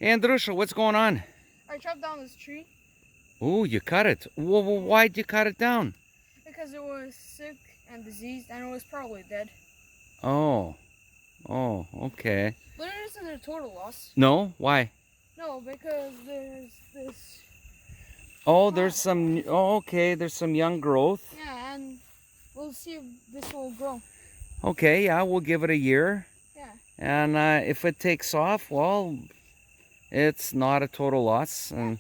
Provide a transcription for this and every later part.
Hey, Andrusha, what's going on? I chopped down this tree Oh, you cut it. Well, why'd you cut it down? because it was sick and diseased and it was probably dead. Oh, okay. But it isn't a total loss. No? Why? No, because there's this Oh, plant. okay, there's some young growth. Yeah, and we'll see if this will grow. Okay, yeah, we'll give it a year. Yeah. And if it takes off, well, it's not a total loss, and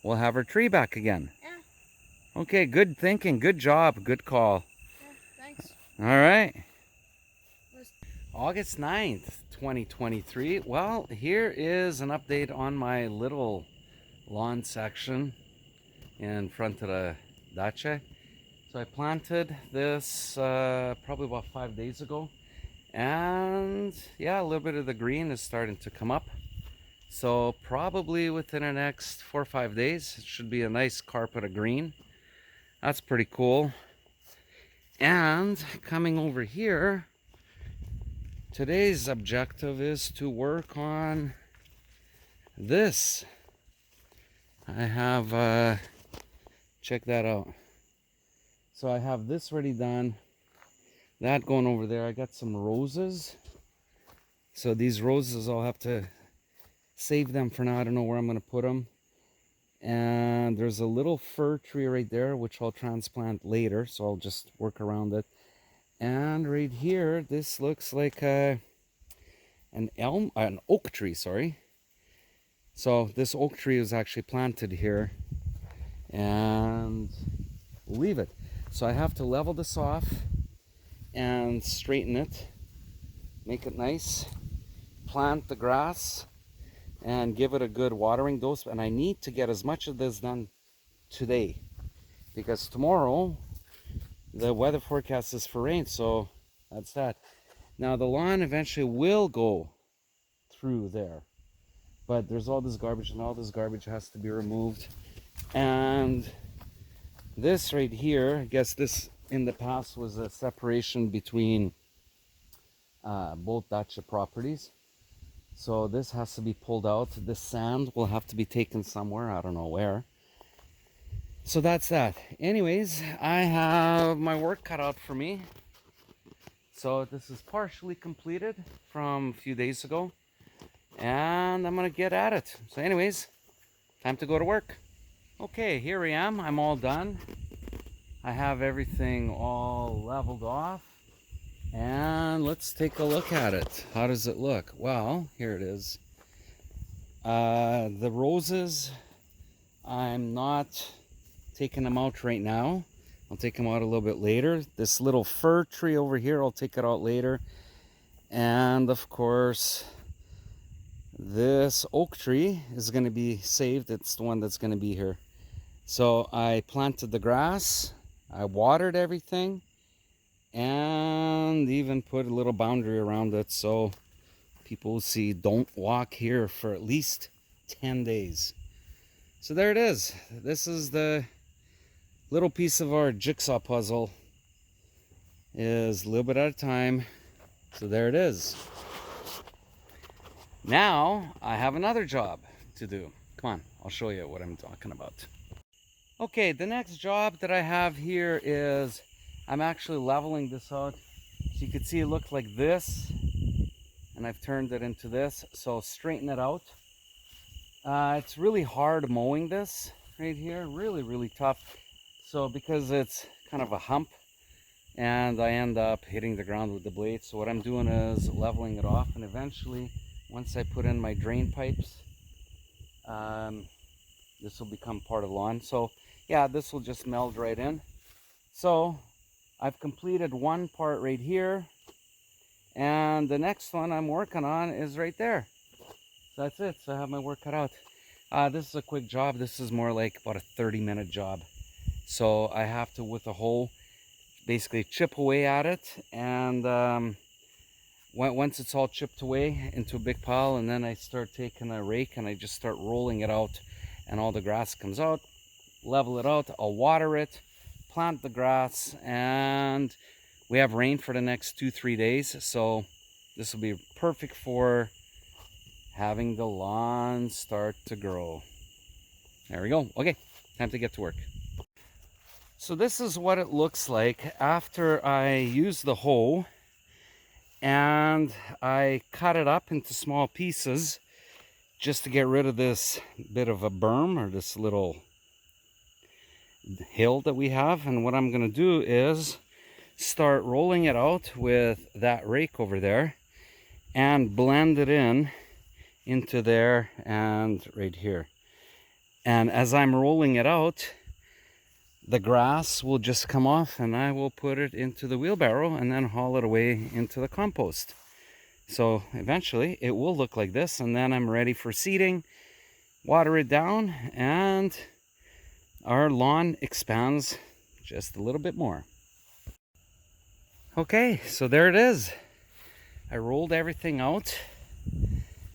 we'll have our tree back again. Yeah. Okay, good thinking. Good job. Good call. Yeah. Thanks. All right. Let's- August 9th, 2023. Well, here is an update on my little lawn section in front of the dacha. So I planted this probably about 5 days ago, and yeah, a little bit of the green is starting to come up. So probably within the next 4 or 5 days, it should be a nice carpet of green. That's pretty cool. And coming over here, today's objective is to work on this. I have, check that out. So I have this already done. That going over there. I got some roses. So these roses, I'll have to save them for now. I don't know where I'm going to put them. And there's a little fir tree right there, which I'll transplant later. So I'll just work around it. And right here, this looks like an oak tree, sorry. So this oak tree was actually planted here. And we'll leave it. So I have to level this off and straighten it, make it nice, plant the grass, and give it a good watering dose. And I need to get as much of this done today, because tomorrow the weather forecast is for rain, so that's that. Now the lawn eventually will go through there, but there's all this garbage, and all this garbage has to be removed. And this right here, I guess this in the past was a separation between both dacha properties. So this has to be pulled out. This sand will have to be taken somewhere, I don't know where. So that's that. Anyways, I have my work cut out for me. So this is partially completed from a few days ago, and I'm gonna get at it. So anyways, time to go to work. Okay, here I am. I'm all done. I have everything all leveled off, and let's take a look at it. How does it look? Well, here it is. The roses, I'm not taking them out right now. I'll take them out a little bit later. This little fir tree over here, I'll take it out later. And of course, this oak tree is going to be saved. It's the one that's going to be here. So I planted the grass, I watered everything, and even put a little boundary around it so people will see don't walk here for at least 10 days. So there it is. This is the little piece of our jigsaw puzzle. Is a little bit at a time. So there it is. Now I have another job to do. Come on, I'll show you what I'm talking about. Okay, the next job that I have here is I'm actually leveling this out. So you can see it looks like this, and I've turned it into this. So straighten it out. It's really hard mowing this right here, really tough. So because it's kind of a hump, and I end up hitting the ground with the blade. So what I'm doing is leveling it off, and eventually, once I put in my drain pipes, this will become part of the lawn. So yeah, this will just meld right in. So I've completed one part right here, and the next one I'm working on is right there. So that's it. So I have my work cut out. This is a quick job. This is more like about a 30-minute job. So I have to, with a hoe, basically chip away at it, and once it's all chipped away into a big pile, and then I start taking a rake and I just start rolling it out, and all the grass comes out, level it out, I'll water it, plant the grass, and we have rain for the next 2-3 days, so this will be perfect for having the lawn start to grow. There we go. Okay, time to get to work. So this is what it looks like after I use the hoe and I cut it up into small pieces just to get rid of this bit of a berm or this little hill that we have. And what I'm going to do is start rolling it out with that rake over there and blend it in into there and right here. And as I'm rolling it out, the grass will just come off and I will put it into the wheelbarrow and then haul it away into the compost. So eventually it will look like this, and then I'm ready for seeding, water it down, and our lawn expands just a little bit more. Okay, so there it is. I rolled everything out,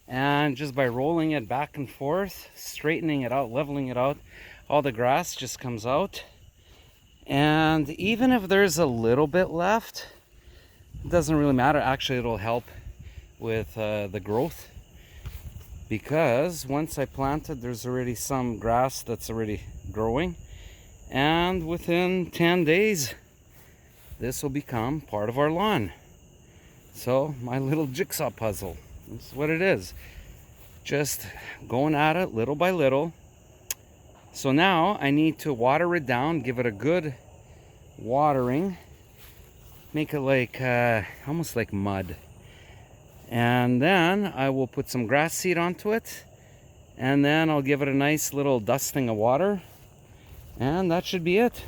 and just by rolling it back and forth, straightening it out, leveling it out, all the grass just comes out. And even if there's a little bit left, it doesn't really matter. Actually, it'll help with the growth, because once I planted, there's already some grass that's already growing, and within 10 days this will become part of our lawn. So my little jigsaw puzzle, that's what it is, just going at it little by little. So now I need to water it down, give it a good watering, make it like almost like mud, and then I will put some grass seed onto it, and then I'll give it a nice little dusting of water, and that should be it.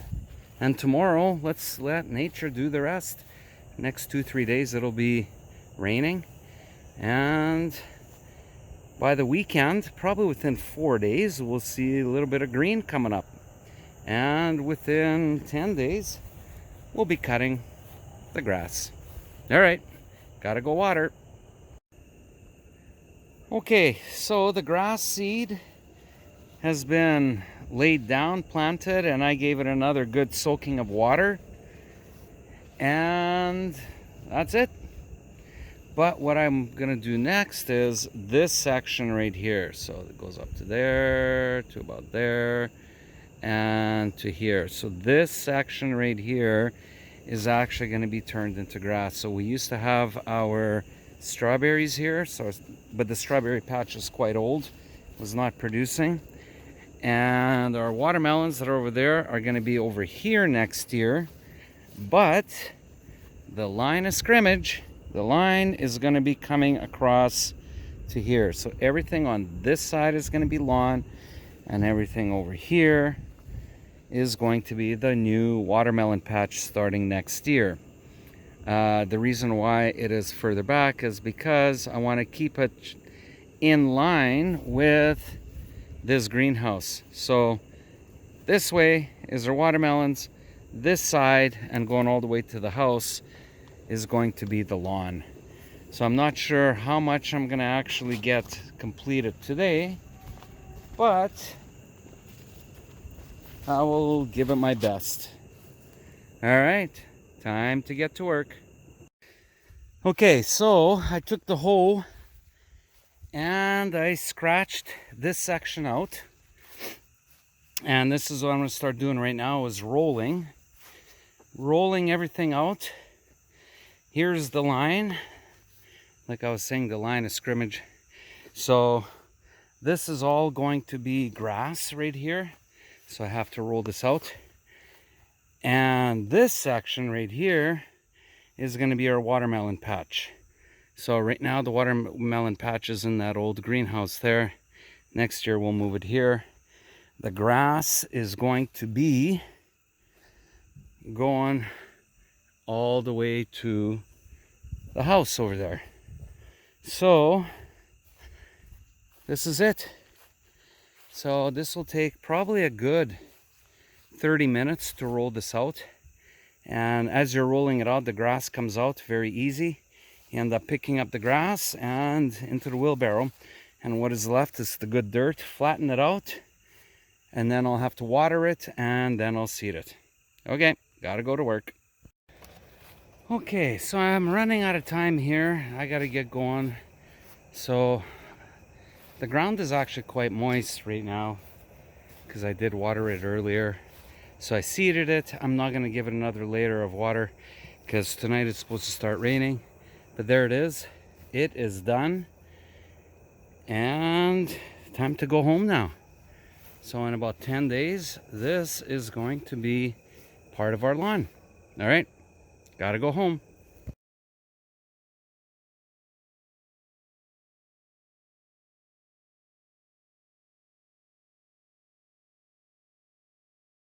And tomorrow, let's let nature do the rest. Next 2-3 days it'll be raining, and by the weekend, probably within 4 days, we'll see a little bit of green coming up, and within 10 days we'll be cutting the grass. All right, gotta go water. Okay, so the grass seed has been laid down, planted, and I gave it another good soaking of water, and that's it. But what I'm gonna do next is this section right here. So it goes up to there, to about there, and to here. So this section right here is actually gonna be turned into grass. So we used to have our strawberries here, but the strawberry patch is quite old, was not producing. And our watermelons that are over there are gonna be over here next year. But the line of scrimmage, the line is going to be coming across to here. So everything on this side is going to be lawn, and everything over here is going to be the new watermelon patch starting next year. The reason why it is further back is because I want to keep it in line with this greenhouse. So this way is our watermelons, this side and going all the way to the house is going to be the lawn. So I'm not sure how much I'm gonna actually get completed today, but I will give it my best. All right, time to get to work. Okay, so I took the hoe and I scratched this section out, and this is what I'm gonna start doing right now, is rolling everything out. Here's the line, like I was saying, the line of scrimmage. So this is all going to be grass right here. So I have to roll this out. And this section right here is going to be our watermelon patch. So right now the watermelon patch is in that old greenhouse there. Next year we'll move it here. The grass is going to be going all the way to the house over there. So this is it. So this will take probably a good 30 minutes to roll this out. And as you're rolling it out, the grass comes out very easy. You end up picking up the grass and into the wheelbarrow. And what is left is the good dirt. Flatten it out. And then I'll have to water it, and then I'll seed it. Okay, gotta go to work. Okay, so I'm running out of time here. I gotta get going. So The ground is actually quite moist right now because I did water it earlier. So I seeded it. I'm not going to give it another layer of water because tonight it's supposed to start raining. But there it is. It is done. And time to go home now. So in about 10 days, this is going to be part of our lawn. All right, gotta go home.